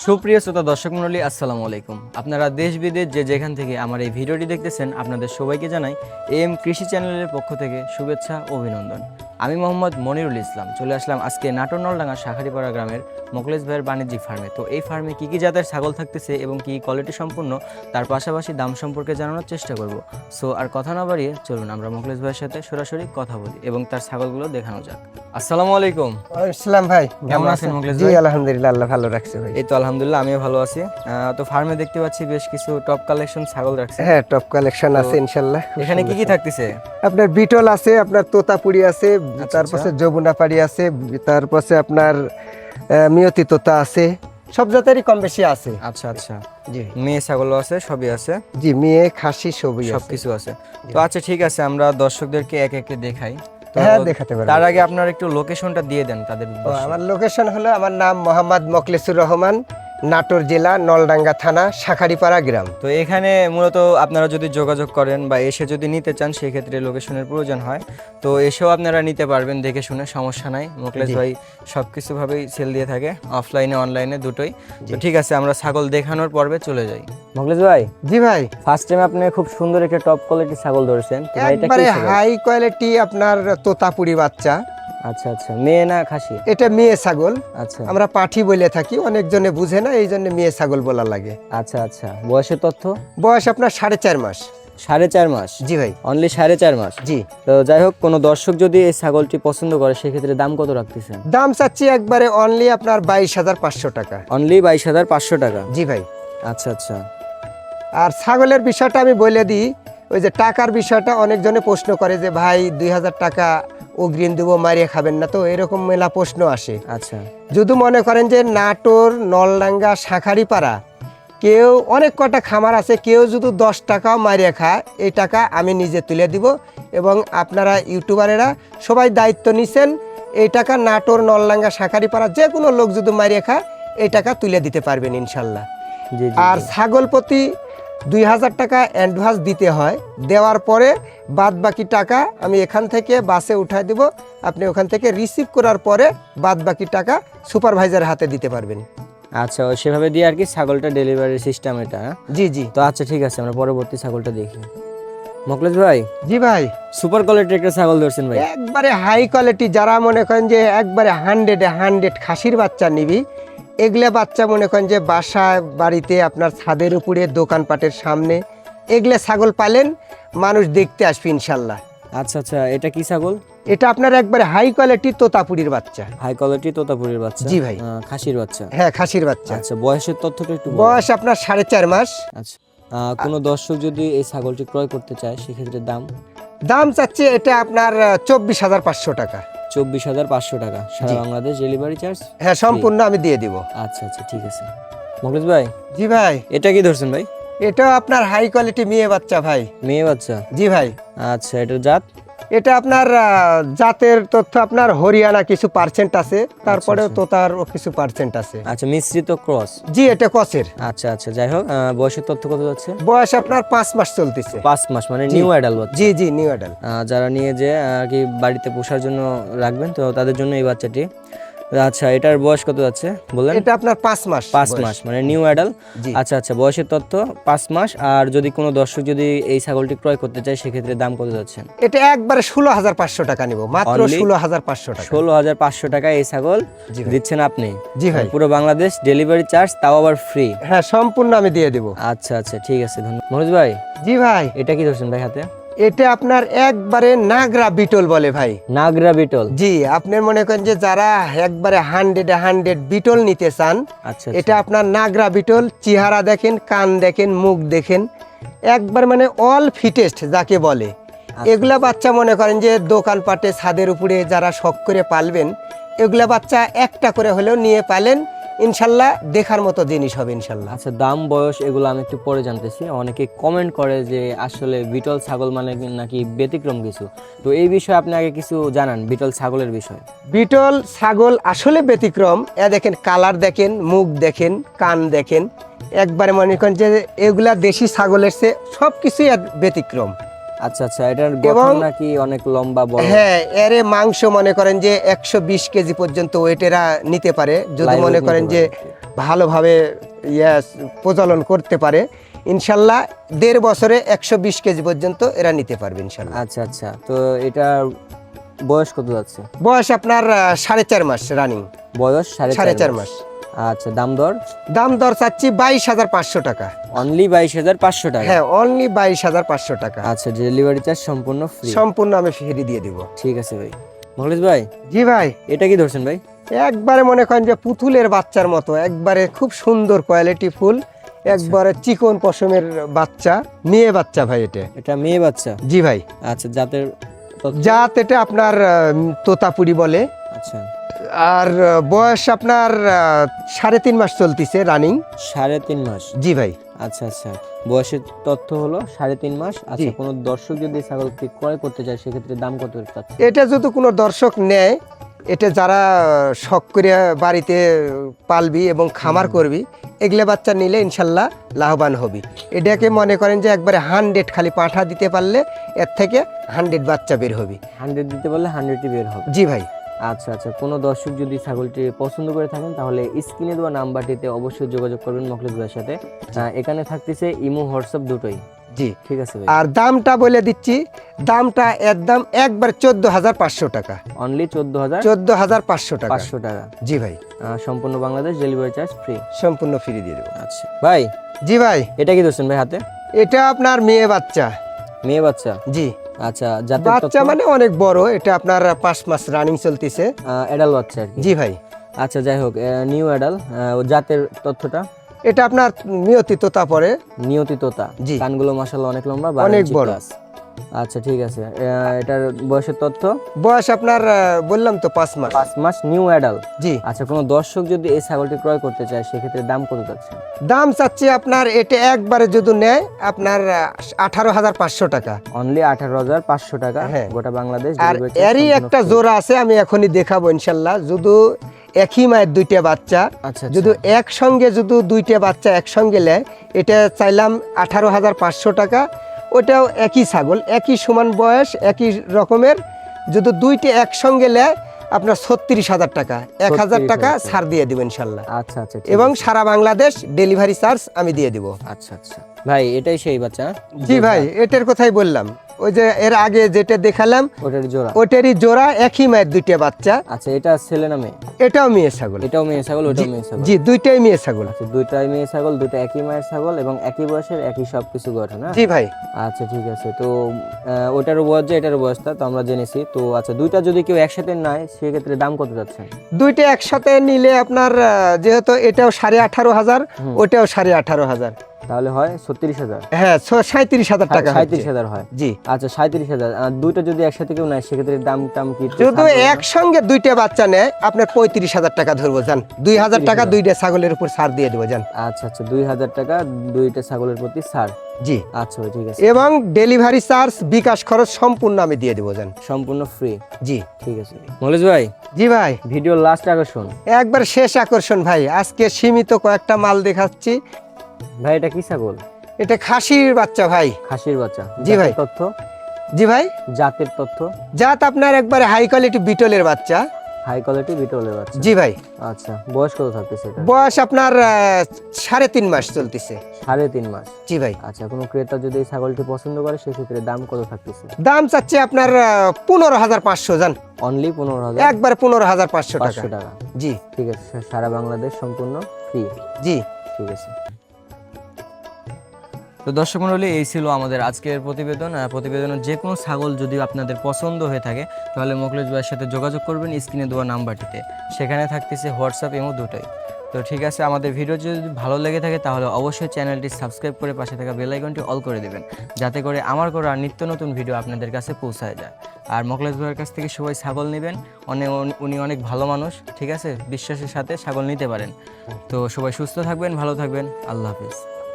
সুপ্রিয় শ্রোতা দর্শক মণ্ডলী, আসসালামু আলাইকুম। আপনারা দেশ বিদেশ যে যেখান থেকে আমার এই ভিডিওটি দেখতেছেন, আপনাদের সবাইকে জানাই এম কৃষি চ্যানেলের পক্ষ থেকে শুভেচ্ছা ও অভিনন্দন। আমি মোহাম্মদ মনিরুল ইসলাম চলে আসলাম আজকে নাটোর নলডাঙ্গা শাখারিপাড়া গ্রামের মোখলেস ভাইয়ের বাণিজ্যিক ফার্মে। তো এই ফার্মে কী কী জাতের ছাগল থাকতেছে এবং কী কোয়ালিটি সম্পূর্ণ, তার পাশাপাশি দাম সম্পর্কে জানানোর চেষ্টা করব। সো আর কথা না বাড়িয়ে চলুন আমরা মোখলেস ভাইয়ের সাথে সরাসরি কথা বলি এবং তার ছাগলগুলো দেখানো যাক। আসসালামু আলাইকুম। ইসলাম ভাই, কেমন আছেন মোখলেস জি ভাই? আলহামদুলিল্লাহ, আল্লাহ ভালো রাখছে ভাই। এই তো আলহামদুলিল্লাহ, আমিও ভালো আছি। তো ফার্মে দেখতে পাচ্ছি বেশ কিছু টপ কালেকশন ছাগল রাখছে। হ্যাঁ, টপ কালেকশন আছে ইনশাআল্লাহ। এখানে কি কি থাকতেছে? আপনার বিটল আছে, আপনার তোতাপুরি আছে, আচ্ছা, তারপরে যমুনাপাড়ি আছে, তারপরে আপনার মিয়তি তোতা আছে, সব জাতেরই কম বেশি আছে। আচ্ছা আচ্ছা, জি মেয়ে ছাগলও আছে, সবই আছে, জি, মেয়ে খাসি সবই আছে। সবকিছু আছে। তো আচ্ছা ঠিক আছে, আমরা দর্শকদেরকে এক একে দেখাই। তো হ্যাঁ, দেখাতে পারেন। তার আগে আপনার একটু লোকেশনটা দিয়ে দেন তাদের ও, উদ্দেশ্যে। আমার লোকেশন হলো, আমার নাম মোহাম্মদ মোখলেসুর রহমান, নাটোর জেলা নলডাঙ্গা থানা শাখারিপাড়া গ্রাম। তো এখানে মূলত আপনারা যদি যোগাযোগ করেন বা এসে যদি নিতে চান, সেক্ষেত্রে লোকেশনের প্রয়োজন হয়। তো এসেও আপনারা নিতে পারবেন দেখে শুনে, সমস্যা নাই। মোখলেস ভাই সবকিছু ভাবেই সেল দিয়ে থাকে, অফলাইনে অনলাইনে দুটোই। তো ঠিক আছে, আমরা ছাগল দেখানোর পর্বে চলে যাই। মোখলেস ভাই, জি ভাই, ফার্স্ট টাইম আপনি খুব সুন্দর একটা টপ কোয়ালিটির ছাগল ধরেছেন। তো ভাই, এটা কি একবারে ছাগল? হাই কোয়ালিটি আপনার তোতাপুরি বাচ্চা। আচ্ছা আচ্ছা, মেয়ে না খাসি? এটা মেয়ে ছাগল, আচ্ছা আমরা পাঠি বলে থাকি, অনেকজনে বুঝে না, এই জন্য মেয়ে ছাগল বলা লাগে। আচ্ছা আচ্ছা, বয়সের তথ্য? বয়স আপনার 4.5 মাস। 4.5 মাস? জি ভাই, অনলি 4.5 মাস? জি। তো যাই হোক, কোনো দর্শক যদি এই ছাগলটি পছন্দ করে, সেক্ষেত্রে দাম কত রাখতেছেন? দাম চাচ্ছি একবারে অনলি আপনার 22,500 টাকা। অনলি 22,500 টাকা? জি ভাই। আচ্ছা আচ্ছা। আর ছাগলের বিষয়টা আমি বলে দিই, ওই যে টাকার বিষয়টা অনেকজনে প্রশ্ন করে যে ভাই 2,000 টাকা অগ্রিম দেবো, মারিয়ে খাবেন না, তো এরকম মেলা প্রশ্ন আসে। আচ্ছা যদি মনে করেন যে নাটোর নলডাঙ্গা শাখারিপাড়া কেউ অনেক কটা খামার আছে, কেউ যদি 10 টাকাও মারিয়ে খায়, এই টাকা আমি নিজে তুলে দিব। এবং আপনারা ইউটিউবারেরা সবাই দায়িত্ব নিছেন, এই টাকা নাটোর নলডাঙ্গা শাখারিপাড়া যে কোনো লোক যদি মারিয়ে খায়, এই টাকা তুলে দিতে পারবেন ইনশাল্লাহ। জি জি। আর ছাগল প্রতি 2,000 টাকা অ্যাডভান্স দিতে হয়, দেওয়ার পরে বাদ বাকি টাকা আমি এখান থেকে বাসে উঠাই দেব, আপনি ওখান থেকে রিসিভ করার পরে বাদ বাকি টাকা সুপারভাইজারের হাতে দিতে পারবেন। আচ্ছা, সেভাবে দিয়ে আর কি ছাগলটা ডেলিভারি সিস্টেম এটা, হ্যাঁ? জি জি। তো আচ্ছা ঠিক আছে, আমরা পরবর্তী ছাগলটা দেখি। মোখলেস ভাই, জি ভাই, সুপার কোয়ালিটির একটা ছাগল ধরছেন ভাই। একবারে হাই কোয়ালিটি, যারা মনে করেন যে একবারে 100 খাসির বাচ্চা নিবি, এগুলা বাচ্চা মনে করেন যে বাসা বাড়িতে আপনার ছাদের উপরে দোকানপাটের সামনে এগুলা ছাগল পালেন, মানুষ দেখতে আসবে ইনশাল্লাহ। আচ্ছা আচ্ছা, এটা কি ছাগল? এটা আপনার একবারে হাই কোয়ালিটি তোতাপুরির বাচ্চা। হাই কোয়ালিটি তোতাপুরির বাচ্চা? জি ভাই। খাসির বাচ্চা? হ্যাঁ, খাসির বাচ্চা। আচ্ছা, বয়সের তথ্যটা একটু বলুন। বয়স আপনার 4.5 মাস। আচ্ছা, কোনো দর্শক যদি এই ছাগলটি ক্রয় করতে চায়, সেক্ষেত্রে দাম? দাম চাচ্ছে এটা আপনার 24,500 টাকা। 24,500 টাকা সারা বাংলাদেশ ডেলিভারি চার্জ? হ্যাঁ, সম্পূর্ণ আমি দিয়ে দিব। আচ্ছা আচ্ছা, ঠিক আছে। মোখলেস ভাই, জি ভাই, এটা কি ধরছেন ভাই? এটা আপনার হাই কোয়ালিটি মেয়ে বাচ্চা ভাই। মেয়ে বাচ্চা? জি ভাই। আচ্ছা, এটার জাত? এটা আপনার জাতের তথ্য আপনার হরিয়ানা কিছু পার্সেন্ট আছে, তারপরেও তোতার কিছু পার্সেন্ট আছে। আচ্ছা, মিশ্রিত ক্রস? জি, এটা কসের। আচ্ছা আচ্ছা, যাই হোক, বয়সের তথ্য কত যাচ্ছে? বয়স আপনার 5 মাস চলতেছে। 5 মাস মানে নিউ অ্যাডাল্ট বাচ্চা? জি জি, নিউ অ্যাডাল্ট। যারা নিয়ে যে আর কি বাড়িতে পোষার জন্য রাখবেন, তো তাদের জন্য এই বাচ্চাটি। আচ্ছা, এটার বয়স কত যাচ্ছে বললেন? এটা আপনার 5 মাস। 5 মাস মানে নিউ অ্যাডাল্ট? জি। আচ্ছা আচ্ছা, বয়সের তথ্য 5 মাস। আর যদি কোনো দর্শক যদি এই ছাগলটি ক্রয় করতে চায়, সেক্ষেত্রে দাম কত যাচ্ছে? এটা একবারে 16,500 টাকা নিব, মাত্র Only 16,500 টাকা। 16,500 টাকায় এই ছাগল জি ভাই। দিচ্ছেন আপনি? জি ভাই। পুরো বাংলাদেশ ডেলিভারি চার্জ, তাও আবার ফ্রি? হ্যাঁ, সম্পূর্ণ আমি দিয়ে দেব। আচ্ছা আচ্ছা, ঠিক আছে, ধন্যবাদ। মনোজ ভাই, জি ভাই, এটা কি ধরছেন ভাই হাতে? এটা আপনার একবারে নাগরা বিটল বলে ভাই। নাগরা বিটল? জি, আপনি মনে করেন যে যারা একবারে 100 বিটল নিতে চান, আচ্ছা এটা আপনার নাগরা বিটল। চেহারা দেখেন, কান দেখেন, মুখ দেখেন, একবার মানে অল ফিটেস্ট যাকে বলে। এগুলা বাচ্চা মনে করেন যে দোকানপাটে ছাদের উপরে যারা শখ করে পালবেন, এগুলা বাচ্চা একটা করে হলেও নিয়ে পালেন, ইনশাল্লাহ দেখার মতো জিনিস হবে ইনশাল্লাহ। আচ্ছা, দাম বয়স এগুলো আমি একটু পরে জানতেছি। অনেকে কমেন্ট করে যে আসলে বিটল ছাগল মানে নাকি ব্যতিক্রম কিছু, তো এই বিষয়ে আপনি আগে কিছু জানান বিটল ছাগলের বিষয়ে। বিটল ছাগল আসলে ব্যতিক্রম। দেখেন, কালার দেখেন, মুখ দেখেন, কান দেখেন, একবারে মনে করেন যে এগুলা দেশি ছাগলের চেয়ে সব কিছুই ব্যতিক্রম। আচ্ছা আচ্ছা, এটার গঠন নাকি অনেক লম্বা বড়? হ্যাঁ, এর মাংস মনে করেন যে 120 কেজি পর্যন্ত ওয়েটেরা নিতে পারে, যদি Live মনে weight করেন নিতে যে পারে। ভালোভাবে প্রজনন করতে পারে। ইনশাল্লাহ 1.5 বছরে 120 কেজি পর্যন্ত এরা নিতে পারবে ইনশাল্লাহ। আচ্ছা আচ্ছা, তো এটার বয়স কত যাচ্ছে? বয়স আপনার 4.5 মাস রানিং। বয়স 4.5 মাস। আচ্ছা, দাম দর? দাম দর চাচ্ছি 22,500 টাকা। অনলি 22,500 টাকা? হ্যাঁ, অনলি 22,500 টাকা। আচ্ছা, ডেলিভারি চার্জ সম্পূর্ণ ফ্রি? সম্পূর্ণ আমি ফ্রি দিয়ে দিব। ঠিক আছে ভাই। মোখলেস ভাই, জি ভাই, এটা কি ধরছেন ভাই? একবারে মনে করেন যে পুতুলের বাচ্চার মতো, একবারে খুব সুন্দর কোয়ালিটি ফুল, একবারে চিকন পশমের বাচ্চা, মেয়ে বাচ্চা ভাই এটা। এটা মেয়ে বাচ্চা? জি ভাই। আচ্ছা, জাতের তথ্য? জাত এটা আপনার তোতাপুরি বলে। আচ্ছা, আর বয়স আপনার 3.5 মাস চলতিছে রানিং। 3.5 মাস? জি ভাই। আচ্ছা আচ্ছা, বয়সের তথ্য হলো 3.5 মাস। আচ্ছা, জি। কোনো দর্শক যদি ছাগলকে ক্রয় করতে চায় সেক্ষেত্রে দাম কত চাচ্ছে? এটা যদি কোনো দর্শক নেয়, এটা যারা শখ করে বাড়িতে পালবি এবং খামার করবি, এগুলো বাচ্চা নিলে ইনশাল্লাহ লাভবান হবি। এটাকে মনে করেন যে একবারে 100 খালি পাঁঠা দিতে পারলে এর থেকে 100 বাচ্চা বের হবি। 100 দিতে পারলে 100ই বের হবে? জি ভাই। আচ্ছা আচ্ছা, কোনো দর্শক যদি ছাগলটি পছন্দ করে থাকেন তাহলে স্ক্রিনে দেওয়া নাম্বারটিতে অবশ্যই যোগাযোগ করবেন মোখলেস ভাইয়ের সাথে। এখানে থাকতেছে ইমো, হোয়াটসঅ্যাপ দুটোই। জি। ঠিক আছে ভাই। আর দামটা বলে দিচ্ছি, দামটা একদম একবার 14,500 টাকা। অনলি 14,500 টাকা। 500 টাকা? জি ভাই। সম্পূর্ণ বাংলাদেশ ডেলিভারি চার্জ ফ্রি? সম্পূর্ণ ফ্রি দিয়ে দেবো। আচ্ছা ভাই, জি ভাই। এটা কি ধরছেন ভাই হাতে? এটা আপনার মেয়ে বাচ্চা। মেয়ে বাচ্চা? জি। আচ্ছা, জাতের বাচ্চা মানে অনেক বড়, এটা আপনার 5 মাস রানিং চলতেছে। অ্যাডাল বাচ্চা আর কি? জি ভাই। আচ্ছা, যাই হোক, নিউ অ্যাডাল। জাতের তথ্যটা? এটা আপনার নিয়তি তোতা পরে। নিয়তি তোতা? জি। কানগুলো মাশাআল্লাহ অনেক লম্বা, অনেক 12 বড়। প্লাস। আচ্ছা, ঠিক আছে। এটার বয়সের তথ্য? বয়স আপনার বললাম তো 5 মাস। 5 মাস, নিউ অ্যাডাল? জি। আচ্ছা, কোনো দর্শক যদি এই ছাগলটি ক্রয় করতে চায় সেক্ষেত্রে দাম কত যাচ্ছে? দাম চাচ্ছি আপনার এটা একবারে যদি নেয় আপনার 18,500 টাকা। অনলি 18,500 টাকা? হ্যাঁ। গোটা বাংলাদেশ আর delivery charge এরই সম্পূর্ণ একটা free। জোড়া আছে, আমি এখনই দেখাবো ইনশাল্লাহ। যদি একই মায়ের 2টা বাচ্চা, আচ্ছা, যদি একসঙ্গে যদি 2টা বাচ্চা একসঙ্গে নেয়, এটা চাইলাম 18,500 টাকা। ওটাও একই ছাগল, একই সমান বয়স, একই রকমের। যদি 2টা একসঙ্গে নেয় আপনার 36,000 টাকা, 1,000 টাকা 36,000 ছাড় দিয়ে দেবেন ইনশাল্লাহ। আচ্ছা আচ্ছা, ঠিক এবং আছে। সারা বাংলাদেশ ডেলিভারি চার্জ আমি দিয়ে দিব। আচ্ছা আচ্ছা ভাই, এটাই সেই বাচ্চা? জি ভাই, এটার কথাই বললাম। ওই যে এর আগে যেটা দেখালাম ওটার জোড়া? ওটারই জোড়া, একই মায়ের 2টা বাচ্চা। আচ্ছা, এটা ছেলে না মেয়ে? এটাও মেয়ে ছাগল। এটাও মেয়ে ছাগল, ওটাও মেয়ে ছাগল? জি, 2টাই মেয়ে ছাগল। আচ্ছা, দুইটাই মেয়ে ছাগল, দুটো একই মায়ের ছাগল এবং একই বয়সের, একই সবকিছু গঠন? হ্যাঁ জি ভাই। আচ্ছা, ঠিক আছে। তো ওটারও বয়স যে এটারও বয়সটা তো আমরা জেনেছি। তো আচ্ছা, দুইটা যদি কেউ একসাথে নেয় সেক্ষেত্রে দাম কত যাচ্ছে? 2টা একসাথে নিলে আপনার যেহেতু এটাও 18,500, ওটাও 18,500, তাহলে হয় 36,000? হ্যাঁ 37,000 টাকা। 37,000 হয়? জি। আচ্ছা, 37,000। দুইটা যদি একসাথে কেউ নেয় সেক্ষেত্রে দাম টাম কি একটু যদি ছাড় করবে না? একসঙ্গে 2টা বাচ্চা নেয় আপনার 35,000 টাকা ধরবো যান। 2,000 টাকা 2টা ছাগলের উপর ছাড় দিয়ে দেবো যান। আচ্ছা আচ্ছা, 2,000 টাকা দুইটা ছাগলের প্রতি ছাড়? জি। আচ্ছা ভাই, ঠিক আছে। এবং ডেলিভারি চার্জ, বিকাশ খরচ সম্পূর্ণ আমি দিয়ে দেবো যান। সম্পূর্ণ ফ্রি? জি। ঠিক আছে। মোখলেস ভাই, জি ভাই। ভিডিও লাস্ট আকর্ষণ? একবার শেষ আকর্ষণ ভাই, আজকে সীমিত কয়েকটা মাল দেখাচ্ছি। ভাই, এটা কি ছাগল? এটা খাসির বাচ্চা ভাই। খাসির বাচ্চা? জি ভাই। জাতের তথ্য? জি ভাই। জাতের তথ্য? জাত আপনার একবারে হাই কোয়ালিটি বিটলের বাচ্চা। হাই কোয়ালিটি বিটলের বাচ্চা? জি ভাই। আচ্ছা, বয়স কত থাকতেছে এটা? বয়স আপনার 3.5 মাস চলতেছে। 3.5 মাস? জি ভাই। আচ্ছা, কোনো ক্রেতা যদি এই ছাগলটি পছন্দ করে সেক্ষেত্রে দাম কত থাকতেছে? দাম চাচ্ছে আপনার 15,500 জান। অনলি 15,000? একবার 15,500 টাকা। 500 টাকা? জি। ঠিক আছে, সারা বাংলাদেশ সম্পূর্ণ ফ্রি? জি। ঠিক আছে। তো দর্শক মণ্ডলী, এই ছিল আমাদের আজকের প্রতিবেদন। প্রতিবেদনের যে কোনো ছাগল যদি আপনাদের পছন্দ হয়ে থাকে তাহলে মোখলেস ভাইয়ের সাথে যোগাযোগ করবেন স্ক্রিনে দেওয়া নাম্বারটিতে। সেখানে থাকতেছে হোয়াটসঅ্যাপ এবং দুটোই। তো ঠিক আছে, আমাদের ভিডিও যদি ভালো লেগে থাকে তাহলে অবশ্যই চ্যানেলটি সাবস্ক্রাইব করে পাশে থাকা বেল আইকনটি অল করে দেবেন, যাতে করে আমার করা নিত্য নতুন ভিডিও আপনাদের কাছে পৌঁছায় যায়। আর মোখলেস ভাইয়ের কাছ থেকে সবাই ছাগল নেবেন, উনি অনেক ভালো মানুষ। ঠিক আছে, বিশ্বাসের সাথে ছাগল নিতে পারেন। তো সবাই সুস্থ থাকবেন, ভালো থাকবেন। আল্লাহ হাফেজ।